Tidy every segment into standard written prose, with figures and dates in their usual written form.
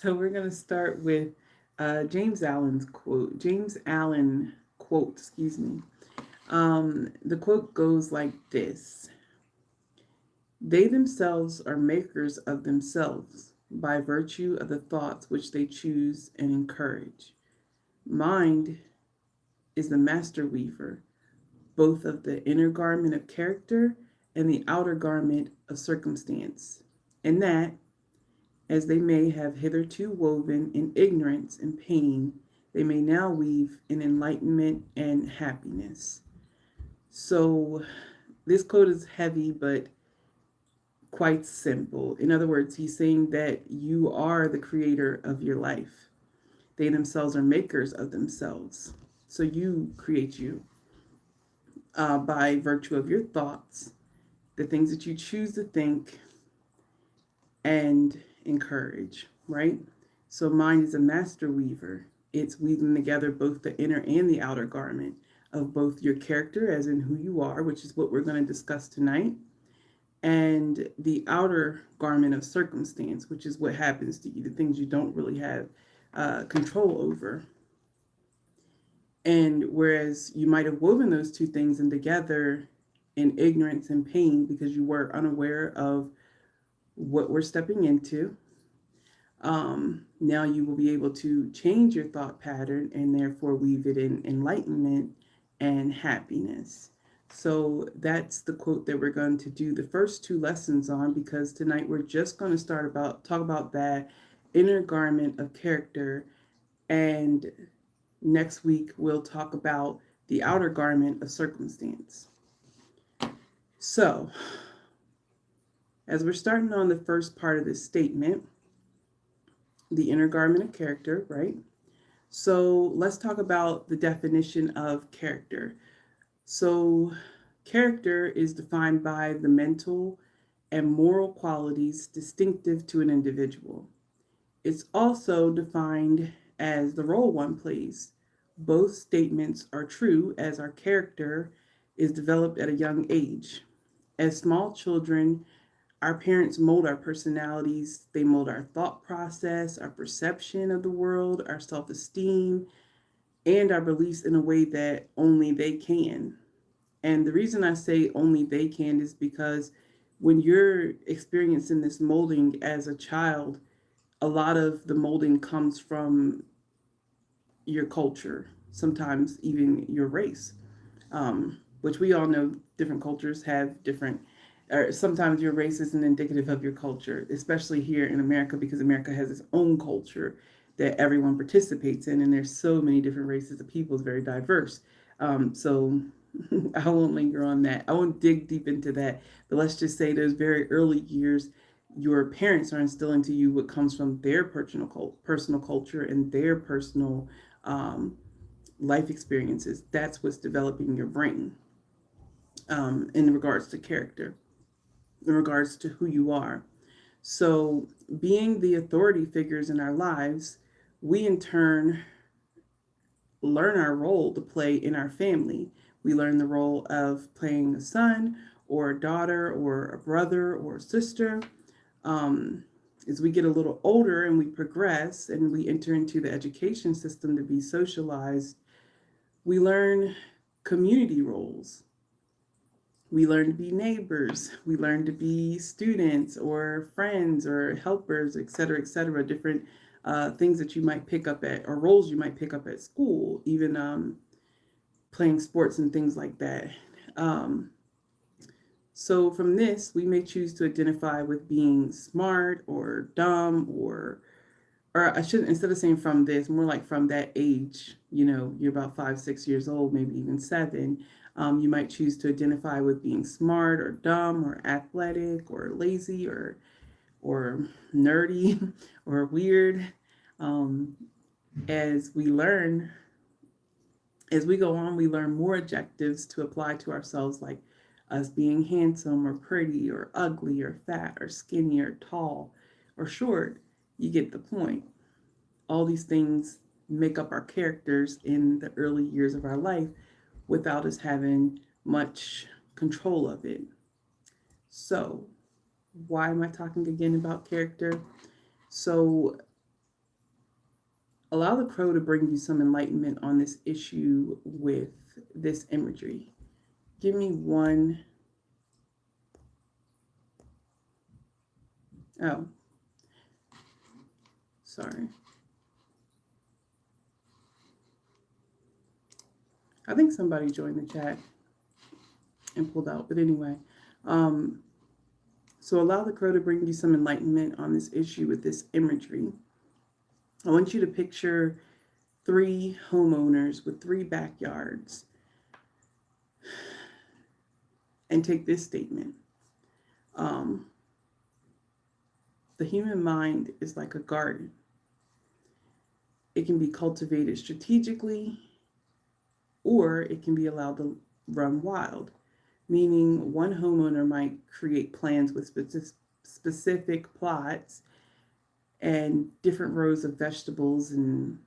So we're going to start with James Allen's quote. James Allen quote, excuse me. The quote goes like this: They themselves are makers of themselves by virtue of the thoughts which they choose and encourage. Mind is the master weaver, both of the inner garment of character and the outer garment of circumstance, and that, as they may have hitherto woven in ignorance and pain, they may now weave in enlightenment and happiness. So, this quote is heavy but quite simple. In other words, he's saying that you are the creator of your life. They themselves are makers of themselves. So, you create you by virtue of your thoughts, the things that you choose to think and encourage, right? So mind is a master weaver. It's weaving together both the inner and the outer garment of both your character, as in who you are, which is what we're going to discuss tonight, and the outer garment of circumstance, which is what happens to you, the things you don't really have control over. And whereas you might have woven those two things in together in ignorance and pain because you were unaware of what we're stepping into, now you will be able to change your thought pattern and therefore weave it in enlightenment and happiness. So that's the quote that we're going to do the first two lessons on, because tonight we're just going to talk about that inner garment of character, and next week we'll talk about the outer garment of circumstance. So, as we're starting on the first part of this statement, the inner garment of character, right? So let's talk about the definition of character. So, character is defined by the mental and moral qualities distinctive to an individual. It's also defined as the role one plays. Both statements are true, as our character is developed at a young age. As small children, our parents mold our personalities, they mold our thought process, our perception of the world, our self esteem, and our beliefs in a way that only they can. And the reason I say only they can is because when you're experiencing this molding as a child, a lot of the molding comes from your culture, sometimes even your race, which we all know different cultures have different, or sometimes your race isn't indicative of your culture, especially here in America, because America has its own culture that everyone participates in, and there's so many different races of people. It's very diverse. So I won't linger on that. I won't dig deep into that. But let's just say those very early years, your parents are instilling to you what comes from their personal culture and their personal um, life experiences. That's what's developing your brain in regards to character, in regards to who you are. So, being the authority figures in our lives, we in turn learn our role to play in our family. We learn the role of playing a son or a daughter or a brother or a sister. Um, as we get a little older and we progress and we enter into the education system to be socialized, we learn community roles. We learn to be neighbors. We learn to be students or friends or helpers, et cetera, different things that you might pick up at, or roles you might pick up at school, even playing sports and things like that. Um, so from this, we may choose to identify with being smart or dumb, or I shouldn't, instead of saying from this, more like from that age, you're about 5, 6 years old, maybe even 7. You might choose to identify with being smart or dumb or athletic or lazy or nerdy or weird. Um, as we learn, as we go on, we learn more adjectives to apply to ourselves, like us being handsome or pretty or ugly or fat or skinny or tall or short. You get the point. All these things make up our characters in the early years of our life without us having much control of it. So, why am I talking again about character? So, Allow the crow to bring you some enlightenment on this issue with this imagery. Give me one. Oh, sorry. I think somebody joined the chat and pulled out, but anyway. So allow the crow to bring you some enlightenment on this issue with this imagery. I want you to picture 3 homeowners with 3 backyards and take this statement. The human mind is like a garden. It can be cultivated strategically, or it can be allowed to run wild, meaning one homeowner might create plans with specific plots and different rows of vegetables, and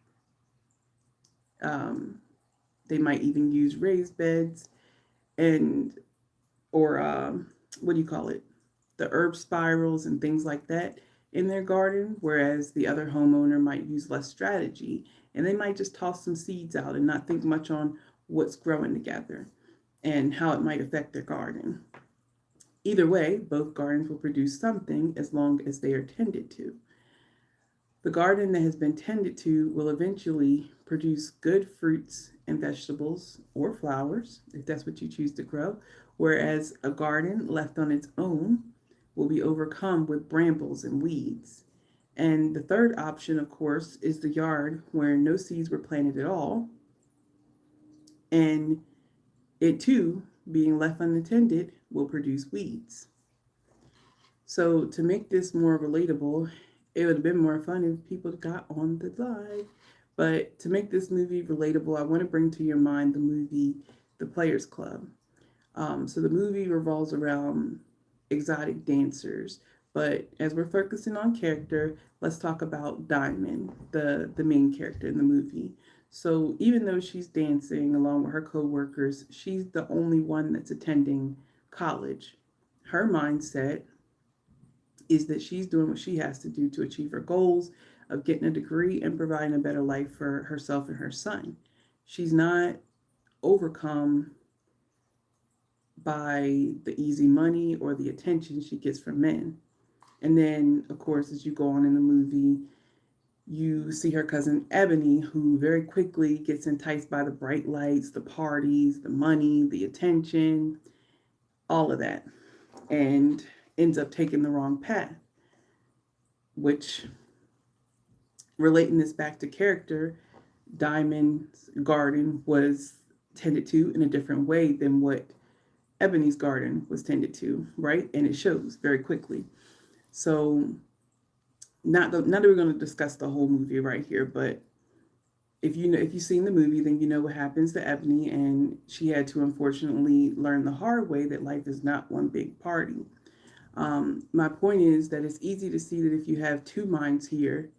they might even use raised beds and or what do you call it, the herb spirals and things like that in their garden, whereas the other homeowner might use less strategy and they might just toss some seeds out and not think much on what's growing together and how it might affect their garden. Either way, both gardens will produce something as long as they are tended to. The garden that has been tended to will eventually produce good fruits and vegetables or flowers, if that's what you choose to grow, whereas a garden left on its own will be overcome with brambles and weeds. And the third option, of course, is the yard where no seeds were planted at all, and it too, being left unattended, will produce weeds. So to make this more relatable, it would have been more fun if people got on the live. But to make this movie relatable, I want to bring to your mind the movie The Players Club. So the movie revolves around exotic dancers. But as we're focusing on character, let's talk about Diamond, the main character in the movie. So even though she's dancing along with her co-workers, she's the only one that's attending college. Her mindset is that she's doing what she has to do to achieve her goals of getting a degree and providing a better life for herself and her son. She's not overcome by the easy money or the attention she gets from men. And then, of course, as you go on in the movie, you see her cousin Ebony, who very quickly gets enticed by the bright lights, the parties, the money, the attention, all of that, and ends up taking the wrong path, which, relating this back to character, Diamond's garden was tended to in a different way than what Ebony's garden was tended to, right? And it shows very quickly. So not that we're going to discuss the whole movie right here, but if you've seen the movie, then you know what happens to Ebony, and she had to unfortunately learn the hard way that life is not one big party. My point is that it's easy to see that if you have 2 minds here,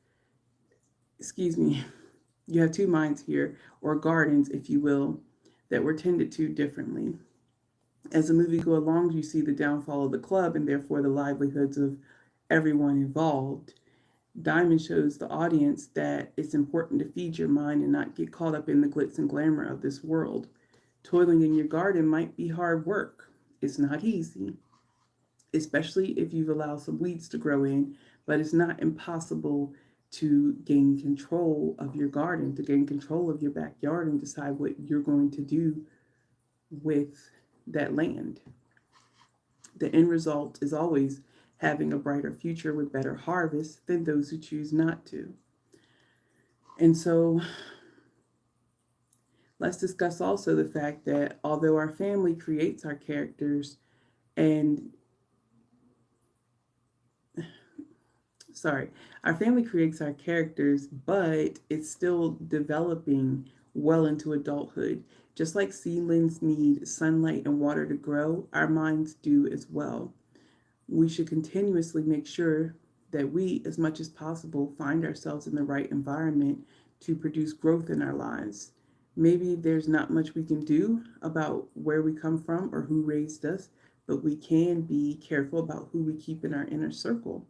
you have 2 minds here, or gardens, if you will, that were tended to differently. As the movie goes along, you see the downfall of the club and therefore the livelihoods of everyone involved. Diamond shows the audience that it's important to feed your mind and not get caught up in the glitz and glamour of this world. Toiling in your garden might be hard work. It's not easy, especially if you've allowed some weeds to grow in, but it's not impossible to gain control of your garden, to gain control of your backyard and decide what you're going to do with that land. The end result is always having a brighter future with better harvests than those who choose not to. And so let's discuss also the fact that although our family creates our characters our family creates our characters, but it's still developing well into adulthood. Just like seedlings need sunlight and water to grow, our minds do as well. We should continuously make sure that we, as much as possible, find ourselves in the right environment to produce growth in our lives. Maybe there's not much we can do about where we come from or who raised us, but we can be careful about who we keep in our inner circle.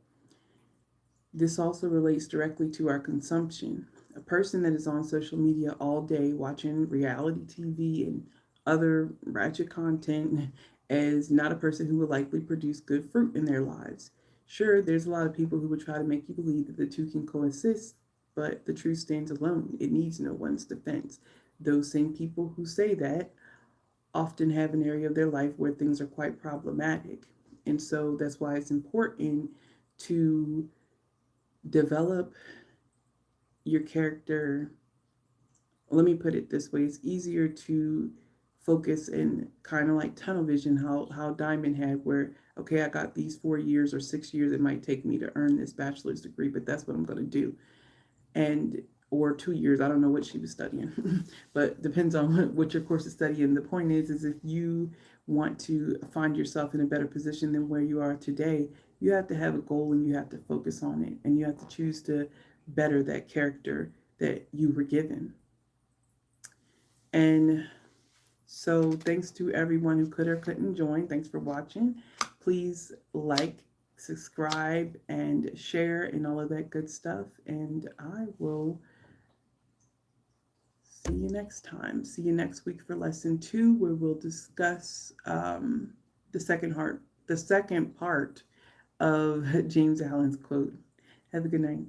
This also relates directly to our consumption. A person that is on social media all day watching reality TV and other ratchet content is not a person who will likely produce good fruit in their lives. Sure, there's a lot of people who would try to make you believe that the two can coexist, but the truth stands alone. It needs no one's defense. Those same people who say that often have an area of their life where things are quite problematic. And so that's why it's important to develop your character. Let me put it this way, it's easier to focus in kind of like tunnel vision, how Diamond had, where okay, I got these 4 years or 6 years it might take me to earn this bachelor's degree, but that's what I'm going to do. And or 2 years, I don't know what she was studying, but depends on what your course is studying. The point is if you want to find yourself in a better position than where you are today, you have to have a goal and you have to focus on it, and you have to choose to better that character that you were given. And so thanks to everyone who could or couldn't join. Thanks for watching. Please like, subscribe, and share and all of that good stuff. And I will see you next time. See you next week for lesson 2, where we'll discuss the second part of James Allen's quote. Have a good night.